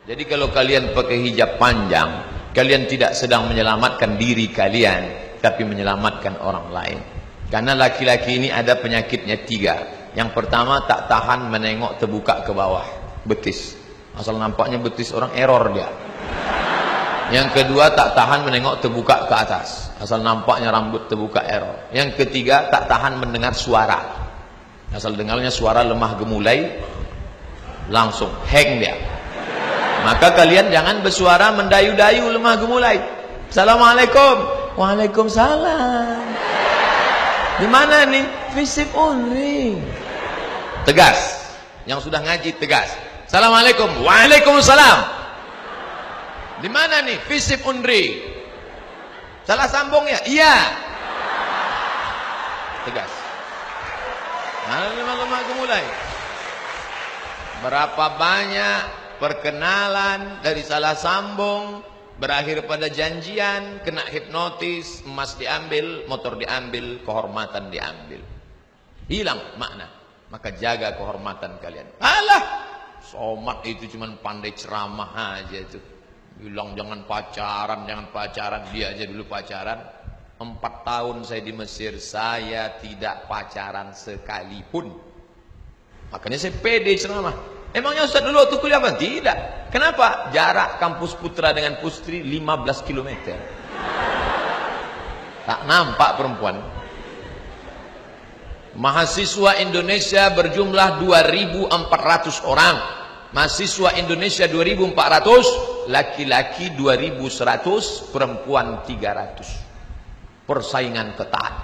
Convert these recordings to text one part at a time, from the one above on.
Jadi kalau kalian pakai hijab panjang, kalian tidak sedang menyelamatkan diri kalian, tapi menyelamatkan orang lain. Karena laki-laki ini ada penyakitnya 3. Yang pertama, tak tahan menengok terbuka ke bawah, betis. Asal nampaknya betis orang, error dia. Yang kedua, tak tahan menengok terbuka ke atas, asal nampaknya rambut terbuka, error. Yang ketiga, tak tahan mendengar suara, asal dengarnya suara lemah gemulai, langsung hang dia. Maka kalian jangan bersuara mendayu-dayu lemah gemulai. Assalamualaikum. Waalaikumsalam. Di mana nih? Visip unri. Tegas. Yang sudah ngaji tegas. Assalamualaikum. Waalaikumsalam. Di mana nih? Visip unri. Salah sambung ya? Iya. Tegas. Nah, lemah gemulai. Berapa banyak perkenalan dari salah sambung berakhir pada janjian, kena hipnotis, emas diambil, motor diambil, kehormatan diambil, hilang makna. Maka jaga kehormatan kalian. Alah, Somad itu cuman pandai ceramah aja itu, bilang jangan pacaran, jangan pacaran. Dia aja dulu pacaran. 4 tahun saya di Mesir, saya tidak pacaran sekalipun. Makanya saya pede ceramah. Emangnya Ustaz dulu waktu kuliah apa? Tidak. Kenapa? Jarak kampus putra dengan putri 15 km. Tak nampak perempuan. Mahasiswa Indonesia berjumlah 2.400 orang. Mahasiswa Indonesia 2.400, laki-laki 2.100, perempuan 300. Persaingan ketat.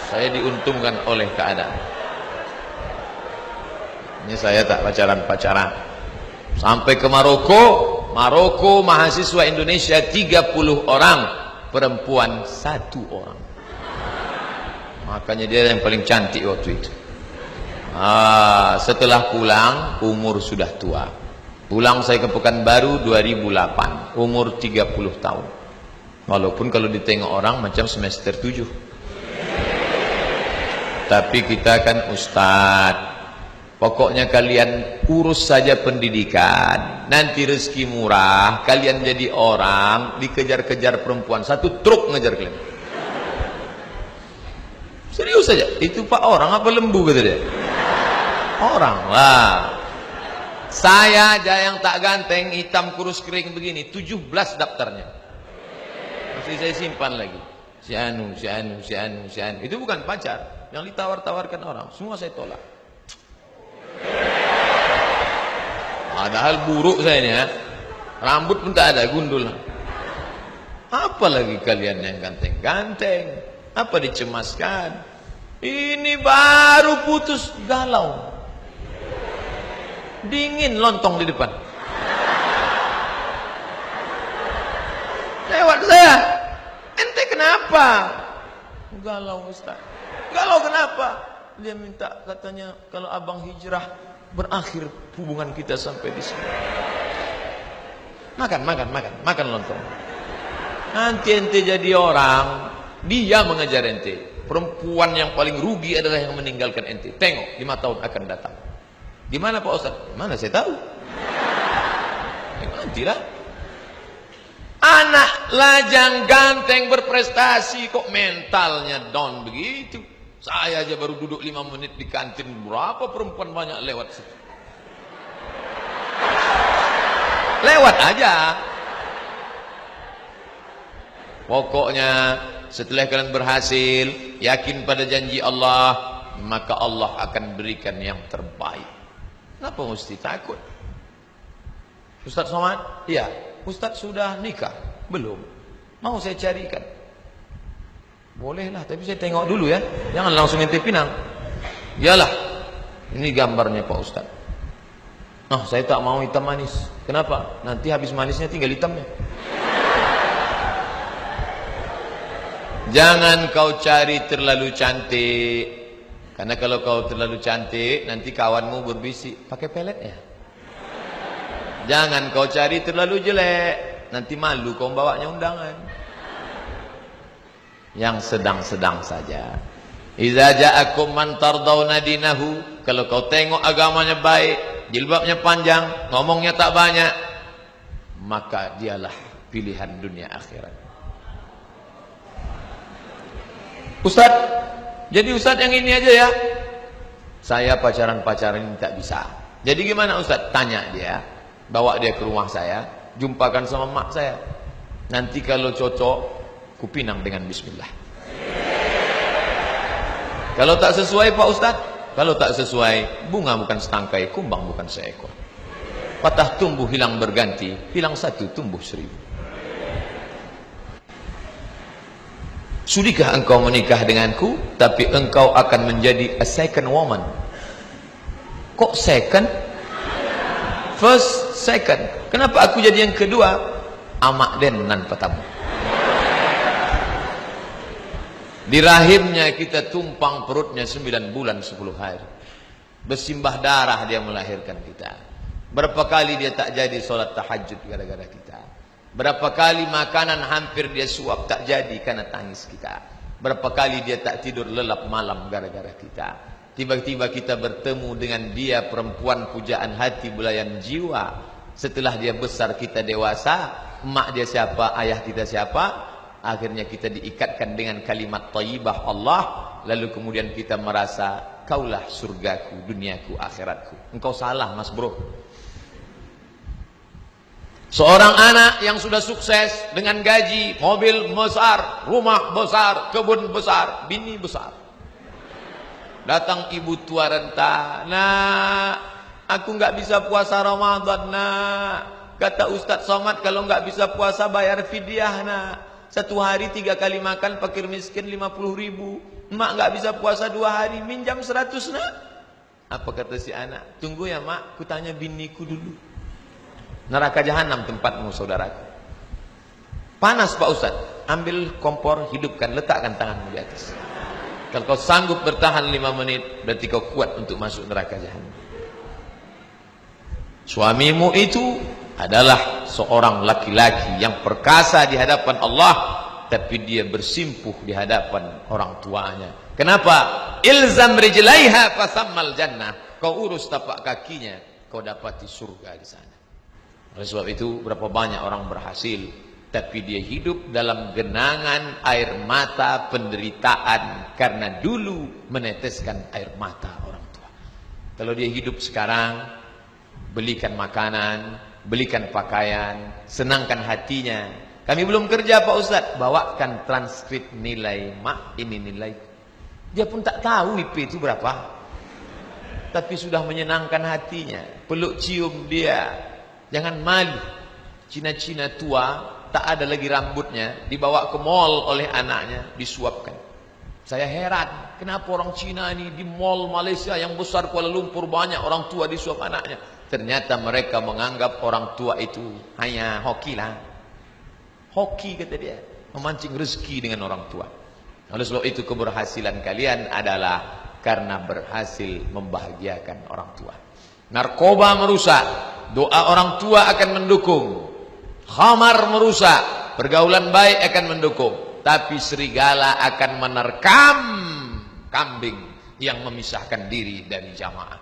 Saya diuntungkan oleh keadaan. Ini saya tak pacaran-pacaran. Sampai ke Maroko. Maroko mahasiswa Indonesia 30 orang, perempuan 1 orang. Makanya dia yang paling cantik waktu itu. Setelah pulang, umur sudah tua. Pulang saya ke Pekanbaru 2008, umur 30 tahun. Walaupun kalau ditengok orang macam semester 7. Tapi kita kan ustadz. Pokoknya kalian urus saja pendidikan, nanti rezeki murah, kalian jadi orang, dikejar-kejar perempuan, 1 truk ngejar kalian. Serius saja, itu Pak orang apa lembu kata dia? Orang lah. Saya aja yang tak ganteng, hitam kurus kering begini, 17 daftarnya. Masih saya simpan lagi. Si anu. Itu bukan pacar, yang ditawar-tawarkan orang, semua saya tolak. Padahal buruk saya ini ya. Rambut pun tak ada, gundul. Apalagi kalian yang ganteng-ganteng, apa dicemaskan? Ini baru putus, galau, dingin lontong di depan. Lewat saya, ente kenapa? Galau Ustaz. Galau kenapa? Dia minta katanya kalau abang hijrah berakhir hubungan kita sampai di sini. Makan lontong. Nanti ente jadi orang, dia mengejar ente. Perempuan yang paling rugi adalah yang meninggalkan ente. Tengok 5 tahun akan datang. Di mana Pak Ustaz? Mana saya tahu. Nantilah. Anak lajang ganteng berprestasi kok mentalnya down begitu. Saya aja baru duduk 5 menit di kantin, berapa perempuan banyak lewat situ. Lewat aja. Pokoknya setelah kalian berhasil, yakin pada janji Allah, maka Allah akan berikan yang terbaik. Kenapa mesti takut? Ustaz Somad? Iya. Ustaz sudah nikah? Belum. Mau saya carikan? Bolehlah, tapi saya tengok dulu ya. Jangan langsung ente pinang. Iyalah. Ini gambarnya Pak Ustaz. Saya tak mau hitam manis. Kenapa? Nanti habis manisnya tinggal hitamnya. Jangan kau cari terlalu cantik. Karena kalau kau terlalu cantik, nanti kawanmu berbisik, pakai pelet ya. Jangan kau cari terlalu jelek, nanti malu kau bawanya undangan. Yang sedang-sedang saja. Idza ja'akum man tardawna dinahu, kalau kau tengok agamanya baik, jilbabnya panjang, ngomongnya tak banyak, maka dialah pilihan dunia akhirat. Ustaz, jadi Ustaz yang ini aja ya. Saya pacaran-pacaran ini tak bisa. Jadi gimana Ustaz? Tanya dia, bawa dia ke rumah saya, jumpakan sama mak saya. Nanti kalau cocok, kupinang dengan bismillah. Kalau tak sesuai Pak Ustaz, kalau tak sesuai, bunga bukan setangkai, kumbang bukan seekor. Patah tumbuh hilang berganti, hilang satu tumbuh 1000. Sudikah engkau menikah denganku, tapi engkau akan menjadi a second woman? Kok second? First, second. Kenapa aku jadi yang kedua? Amak den nan petamu. Di rahimnya kita tumpang perutnya 9 bulan 10 hari. Bersimbah darah dia melahirkan kita. Berapa kali dia tak jadi solat tahajud gara-gara kita. Berapa kali makanan hampir dia suap tak jadi karena tangis kita. Berapa kali dia tak tidur lelap malam gara-gara kita. Tiba-tiba kita bertemu dengan dia, perempuan pujaan hati, belayan jiwa. Setelah dia besar kita dewasa, emak dia siapa, ayah kita siapa, akhirnya kita diikatkan dengan kalimat thayyibah Allah, lalu kemudian kita merasa kaulah surgaku, duniaku, akhiratku. Engkau salah Mas Bro. Seorang anak yang sudah sukses dengan gaji, mobil besar, rumah besar, kebun besar, bini besar. Datang ibu tua renta, nak, aku nggak bisa puasa Ramadan, nak. Kata Ustadz Somad, kalau nggak bisa puasa bayar fidyah, nak. 1 hari 3 kali makan, fakir miskin 50.000. Mak nggak bisa puasa 2 hari, minjam 100, nak. Apa kata si anak? Tunggu ya mak, ku tanya biniku dulu. Neraka jahanam tempatmu saudaraku. Panas Pak Ustaz, ambil kompor, hidupkan, letakkan tanganmu di atas. Kalau kau sanggup bertahan 5 menit, berarti kau kuat untuk masuk neraka jahanam. Suamimu itu adalah seorang laki-laki yang perkasa di hadapan Allah, tapi dia bersimpuh di hadapan orang tuanya. Kenapa? Ilzam rijlaiha fasammal jannah. Kau urus tapak kakinya, kau dapati surga di sana. Oleh sebab itu berapa banyak orang berhasil, tapi dia hidup dalam genangan air mata penderitaan karena dulu meneteskan air mata orang tua. Kalau dia hidup sekarang, belikan makanan, belikan pakaian, senangkan hatinya. Kami belum kerja Pak Ustaz, bawakan transkrip nilai mak, ini nilai. Dia pun tak tahu IP itu berapa, tapi sudah menyenangkan hatinya. Peluk cium dia. Jangan malu. Cina-cina tua, tak ada lagi rambutnya, dibawa ke mall oleh anaknya, disuapkan. Saya heran, kenapa orang Cina ini di mall Malaysia yang besar Kuala Lumpur banyak orang tua disuap anaknya. Ternyata mereka menganggap orang tua itu hanya hoki lah. Hoki kata dia, memancing rezeki dengan orang tua. Oleh sebab itu keberhasilan kalian adalah karena berhasil membahagiakan orang tua. Narkoba merusak, doa orang tua akan mendukung. Khamar merusak, pergaulan baik akan mendukung. Tapi serigala akan menerkam kambing yang memisahkan diri dari jamaah.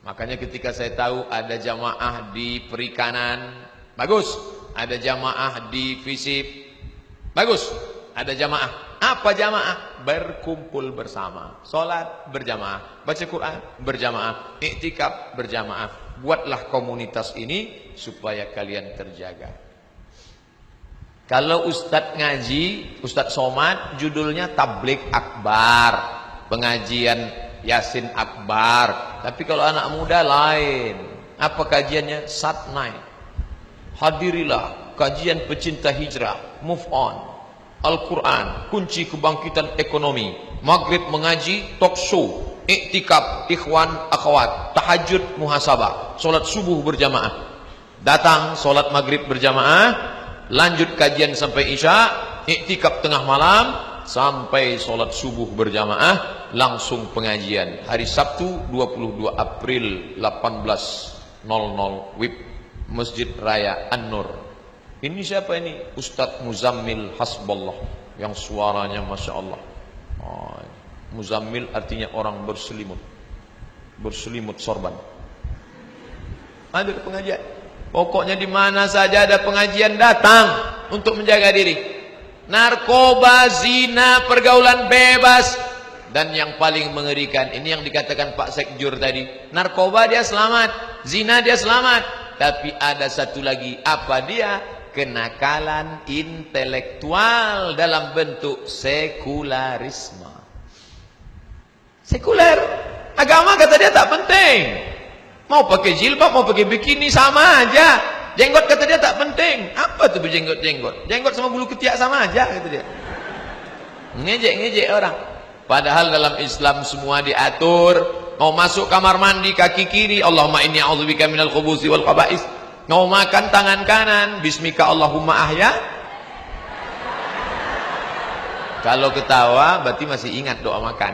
Makanya ketika saya tahu ada jamaah di perikanan, bagus. Ada jamaah di FISIP, bagus. Ada jamaah. Apa jamaah? Berkumpul bersama, sholat berjamaah, baca Quran berjamaah, iktikaf berjamaah. Buatlah komunitas ini supaya kalian terjaga. Kalau Ustadz ngaji, Ustadz Somad, judulnya tablik akbar, pengajian Yasin akbar. Tapi kalau anak muda lain. Apa kajiannya? Satnai. Hadirilah kajian pecinta hijrah, move on. Al-Quran, kunci kebangkitan ekonomi. Maghrib mengaji, talk show, iktikaf, ikhwan, akhwat, tahajud, muhasabah, solat subuh berjamaah. Datang solat maghrib berjamaah, lanjut kajian sampai isya, iktikaf tengah malam, sampai solat subuh berjamaah, langsung pengajian. Hari Sabtu 22 April 18.00 WIB Masjid Raya An-Nur. Ini siapa ini? Ustadz Muzammil Hasballah, yang suaranya Masya Allah. Muzammil artinya orang berselimut, berselimut sorban. Ada pengajian. Pokoknya di mana saja ada pengajian datang untuk menjaga diri. Narkoba, zina, pergaulan bebas. Dan yang paling mengerikan, ini yang dikatakan Pak Sekjur tadi. Narkoba dia selamat, zina dia selamat. Tapi ada satu lagi, apa dia? Kenakalan intelektual dalam bentuk sekularisme. Sekuler. Agama kata dia tak penting. Mau pakai jilbab, mau pakai bikini sama aja. Jenggot kata dia tak penting. Apa tuh berjenggot-jenggot? Jenggot sama bulu ketiak sama aja kata dia. Ngejek-ngejek orang. Padahal dalam Islam semua diatur. Mau masuk kamar mandi kaki kiri, Allahumma inni a'udzubika minal khubuthi wal khaba'is. Mau makan tangan kanan, bismika Allahumma ahya. Kalau ketawa berarti masih ingat doa makan.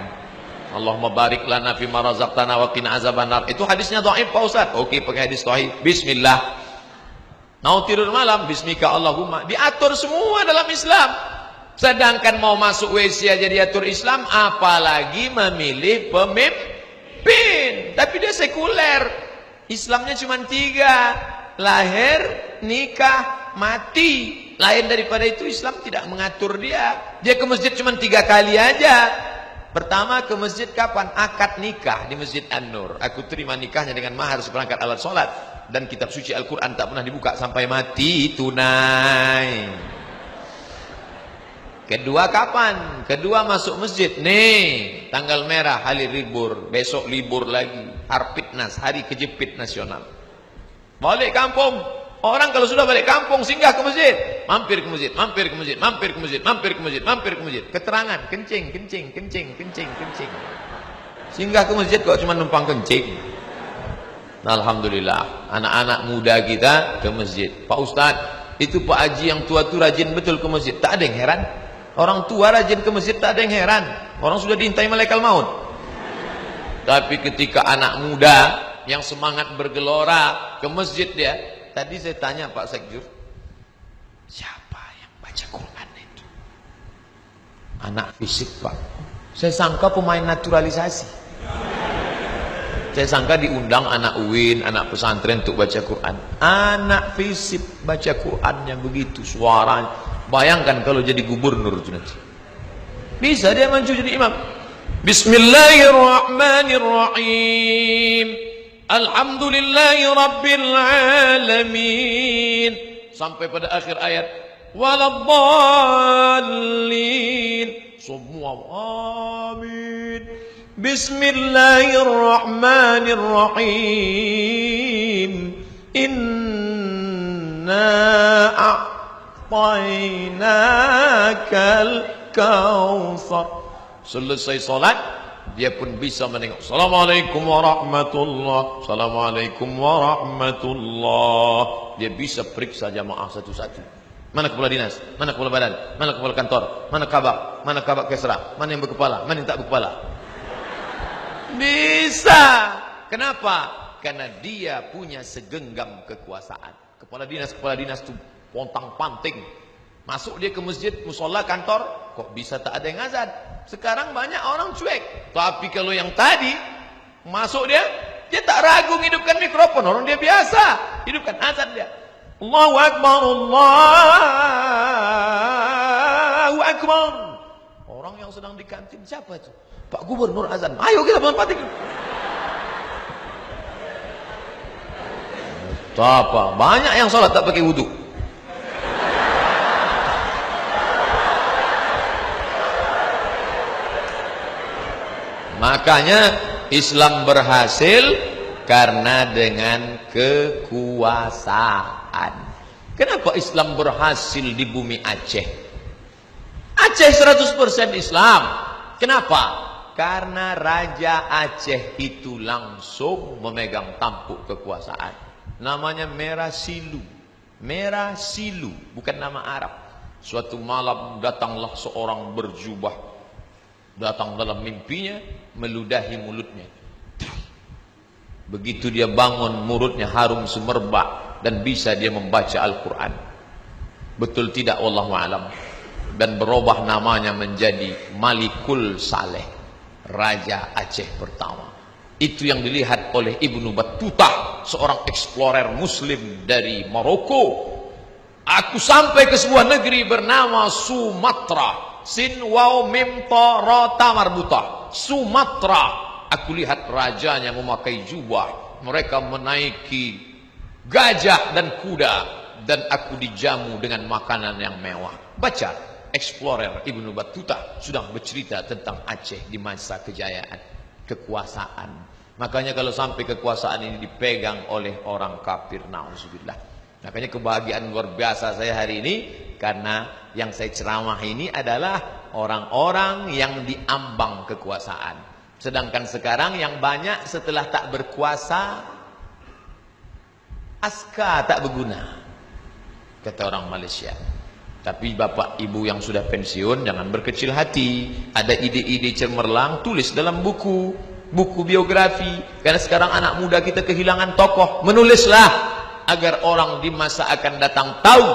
Allahumma barik lana fima razaqtana wa qina azabannar. Itu hadisnya dhaif Pak Ustaz. Oke, pakai hadis sahih. Bismillah. Mau tidur malam, bismika Allahumma. Diatur semua dalam Islam. Sedangkan mau masuk WC aja diatur Islam, apalagi memilih pemimpin. Tapi dia sekuler. Islamnya cuma 3. Lahir, nikah, mati. Lain daripada itu Islam tidak mengatur dia. Dia ke masjid cuma 3 kali aja. Pertama ke masjid kapan? Akad nikah di Masjid An-Nur. Aku terima nikahnya dengan mahar seperangkat alat sholat. Dan kitab suci Al-Quran tak pernah dibuka sampai mati tunai. Kedua kapan? Kedua masuk masjid. Nih, tanggal merah, hari libur. Besok libur lagi. Harpitnas, hari kejepit nasional. Balik kampung. Orang kalau sudah balik kampung, singgah ke masjid. Mampir ke masjid, mampir ke masjid, mampir ke masjid, mampir ke masjid, mampir ke masjid. Keterangan, kencing, kencing, kencing, kencing, kencing. Singgah ke masjid kok cuma numpang kencing. Alhamdulillah, anak-anak muda kita ke masjid. Pak Ustadz, itu Pak Haji yang tua itu rajin betul ke masjid. Tak ada yang heran. Orang tua rajin ke masjid tak ada yang heran. Orang sudah diintai malaikat maut. Tapi ketika anak muda yang semangat bergelora ke masjid dia. Tadi saya tanya Pak Sekjur, siapa yang baca Quran itu? Anak fisik Pak. Saya sangka pemain naturalisasi. Saya sangka diundang anak UIN, anak pesantren untuk baca Quran. Anak fisik baca Quran yang begitu suaranya. Bayangkan kalau jadi gubernur itu nanti. Bisa dia maju jadi imam. Bismillahirrahmanirrahim. Alhamdulillahi Rabbil Alamin. Sampai pada akhir ayat. Waladdallin. Semua amin. Bismillahirrahmanirrahim. Inna a'tainakal kautsar. Selesai salat, dia pun bisa menengok. Assalamualaikum warahmatullah. Assalamualaikum warahmatullah. Dia bisa periksa jamaah satu-satu. Mana kepala dinas? Mana kepala badan? Mana kepala kantor? Mana kabak? Mana kabak kesra? Mana yang berkepala? Mana yang tak berkepala? Bisa. Kenapa? Karena dia punya segenggam kekuasaan. Kepala dinas itu pontang-panting. Masuk dia ke masjid, musola, kantor, kok bisa tak ada yang azan? Sekarang banyak orang cuek. Tapi kalau yang tadi masuk dia tak ragu hidupkan mikrofon. Orang dia biasa hidupkan azan dia. Allahu Akbar, Allahu Akbar. Orang yang sedang di kantin siapa itu? Pak Gubernur azan. Ayo kita berempat. Apa? Banyak yang sholat tak pakai wudhu. Makanya Islam berhasil karena dengan kekuasaan. Kenapa Islam berhasil di bumi Aceh? Aceh 100% Islam. Kenapa? Karena Raja Aceh itu langsung memegang tampuk kekuasaan. Namanya Merah Silu. Merah Silu, bukan nama Arab. Suatu malam datanglah seorang berjubah. Datang dalam mimpinya, meludahi mulutnya. Begitu dia bangun, mulutnya harum semerbak dan bisa dia membaca Al-Quran. Betul tidak? Wallahu a'lam. Dan berubah namanya menjadi Malikul Saleh, Raja Aceh pertama. Itu yang dilihat oleh Ibnu Battutah seorang explorer muslim dari Maroko. Aku sampai ke sebuah negeri bernama Sumatra. Sin waw mim ta ra ta marbutah. Sumatra. Aku lihat rajanya memakai jubah. Mereka menaiki gajah dan kuda, dan aku dijamu dengan makanan yang mewah. Baca, explorer Ibnu Battuta sudah bercerita tentang Aceh di masa kejayaan, kekuasaan. Makanya kalau sampai kekuasaan ini dipegang oleh orang kafir, na'udzubillah. Makanya kebahagiaan luar biasa saya hari ini, karena yang saya ceramah ini adalah orang-orang yang diambang kekuasaan. Sedangkan sekarang yang banyak setelah tak berkuasa, aska tak berguna, kata orang Malaysia. Tapi bapak ibu yang sudah pensiun jangan berkecil hati. Ada ide-ide cemerlang, tulis dalam buku biografi. Karena sekarang anak muda kita kehilangan tokoh, menulislah agar orang di masa akan datang tahu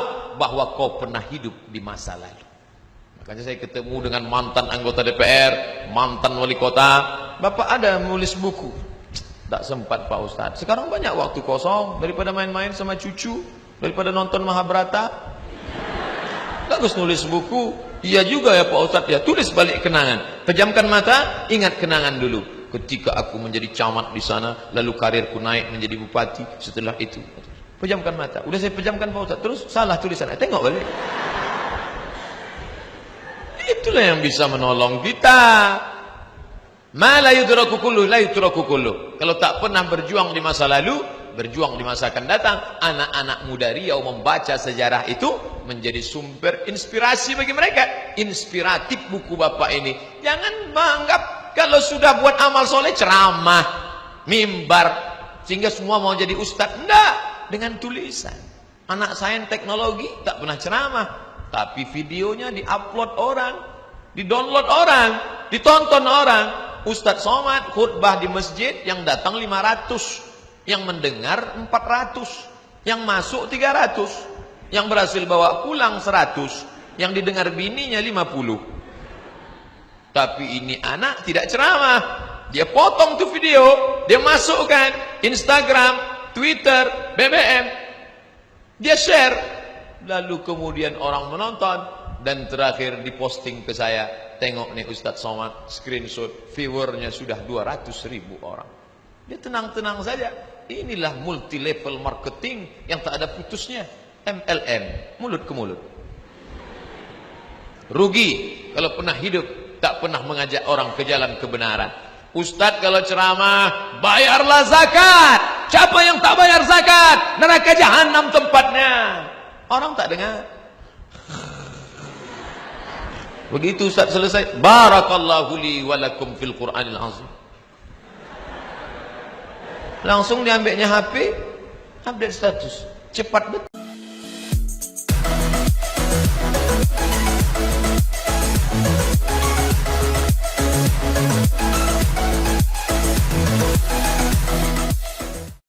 bahwa kau pernah hidup di masa lalu. Makanya saya ketemu dengan mantan anggota DPR, mantan wali kota. Bapak ada menulis buku? Tak sempat Pak Ustadz. Sekarang banyak waktu kosong, daripada main-main sama cucu, daripada nonton Mahabharata. Bagus nulis buku. Iya juga ya Pak Ustadz ya, tulis balik kenangan. Pejamkan mata, ingat kenangan dulu. Ketika aku menjadi camat di sana, lalu karirku naik menjadi bupati. Setelah itu, pejamkan mata. Udah saya pejamkan Pak Ustadz, terus salah tulisan. Tengok balik. Itulah yang bisa menolong kita. Ma la yudraku kullu la yutraku kullu. Kalau tak pernah berjuang di masa lalu, berjuang di masa akan datang. Anak-anak muda Riau membaca sejarah itu menjadi sumber inspirasi bagi mereka. Inspiratif buku bapak ini. Jangan menganggap kalau sudah buat amal soleh ceramah, mimbar, sehingga semua mau jadi ustadz. Enggak, dengan tulisan. Anak sains teknologi tak pernah ceramah, tapi videonya diupload orang, didownload orang, ditonton orang. Ustadz Somad khutbah di masjid, yang datang 500, yang mendengar 400, yang masuk 300, yang berhasil bawa pulang 100, yang didengar bininya 50. Tapi ini anak tidak ceramah, dia potong tuh video, dia masukkan Instagram, Twitter, BBM, dia share, lalu kemudian orang menonton, dan terakhir diposting ke saya. Tengok nih Ustadz Somad, screenshot, viewernya sudah 200.000 orang. Dia tenang-tenang saja. Inilah multi level marketing yang tak ada putusnya. MLM, mulut ke mulut. Rugi kalau pernah hidup tak pernah mengajak orang ke jalan kebenaran. Ustadz kalau ceramah, bayarlah zakat. Siapa yang tak bayar zakat, neraka jahanam tempatnya. Orang tak dengar. Begitu Ustaz selesai, barakallahu li wa lakum fil Qur'anil azim. Langsung diambilnya HP, update status. Cepat betul.